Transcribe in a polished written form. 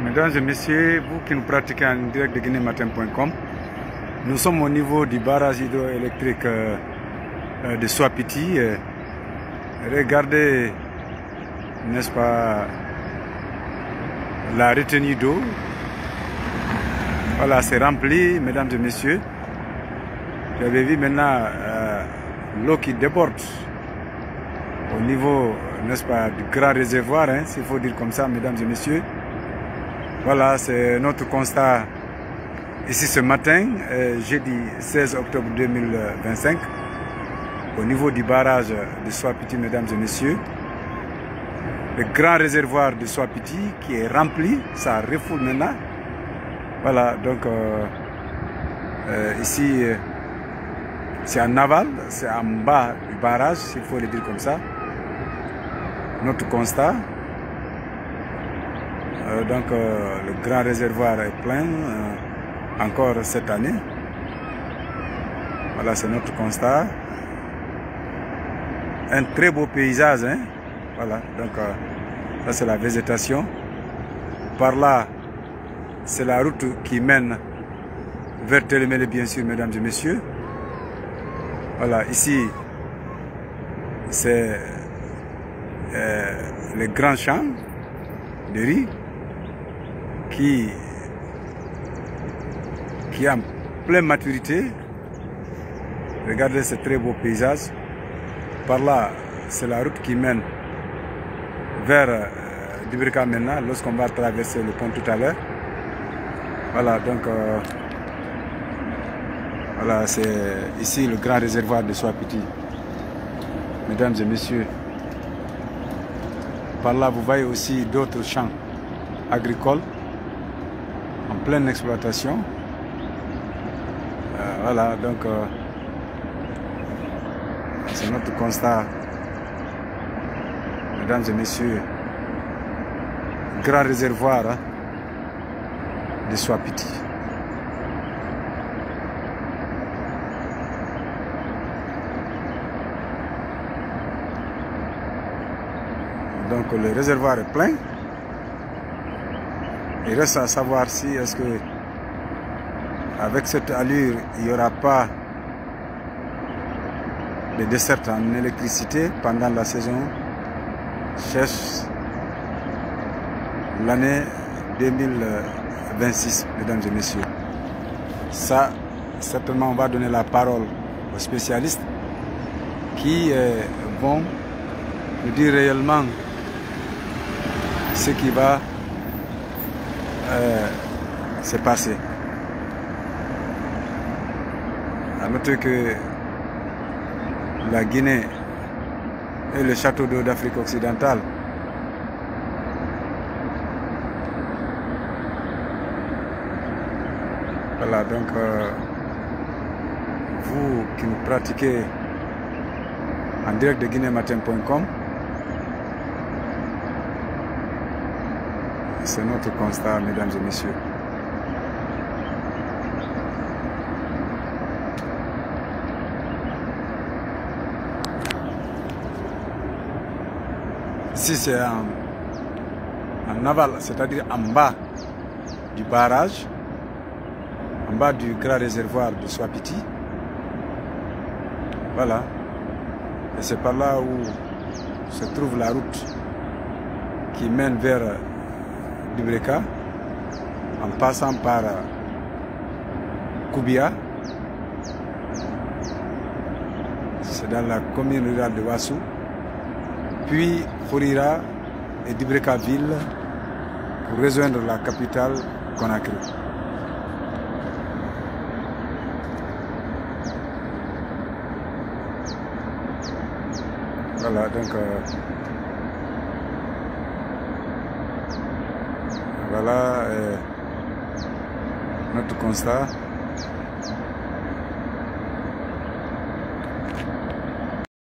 Mesdames et messieurs, vous qui nous pratiquez en direct de guinématin.com, nous sommes au niveau du barrage hydroélectrique de Soapiti. Regardez, n'est-ce pas, la retenue d'eau. Voilà, c'est rempli, mesdames et messieurs. Vous avez vu maintenant l'eau qui déborde au niveau, n'est-ce pas, du grand réservoir, hein, s'il faut dire comme ça, mesdames et messieurs. Voilà, c'est notre constat ici ce matin, jeudi 16 octobre 2025, au niveau du barrage de Soapiti, mesdames et messieurs. Le grand réservoir de Soapiti qui est rempli, ça refoule maintenant. Voilà, donc ici, c'est en aval, c'est en bas du barrage, s'il faut le dire comme ça. Notre constat. Donc le grand réservoir est plein encore cette année. Voilà, c'est notre constat. Un très beau paysage, hein? Voilà, donc ça c'est la végétation. Par là, c'est la route qui mène vers Télémélé, bien sûr, mesdames et messieurs. Voilà, ici, c'est les grands champs de riz qui est en pleine maturité. Regardez ce très beau paysage. Par là, c'est la route qui mène vers Dubrika maintenant, lorsqu'on va traverser le pont tout à l'heure. Voilà, donc voilà, c'est ici le grand réservoir de Soapiti. Mesdames et messieurs, par là vous voyez aussi d'autres champs agricoles en pleine exploitation. Voilà, donc c'est notre constat, mesdames et messieurs, grand réservoir, hein, de Soapiti. Donc le réservoir est plein. Il reste à savoir si est-ce que avec cette allure il n'y aura pas de desserte en électricité pendant la saison sèche, l'année 2026, mesdames et messieurs. Ça, certainement, on va donner la parole aux spécialistes qui vont nous dire réellement ce qui va se passer. À noter que la Guinée et le château d'eau d'Afrique occidentale voilà, donc vous qui nous pratiquez en direct de guinématin.com, c'est notre constat, mesdames et messieurs. Ici c'est en aval, c'est-à-dire en bas du barrage, en bas du grand réservoir de Soapiti. Voilà. Et c'est par là où se trouve la route qui mène vers Dubrika, en passant par Koubia. C'est dans la commune rurale de Wassou. Puis Fourira et Dubrika ville pour rejoindre la capitale Conakry. Voilà, donc voilà notre constat.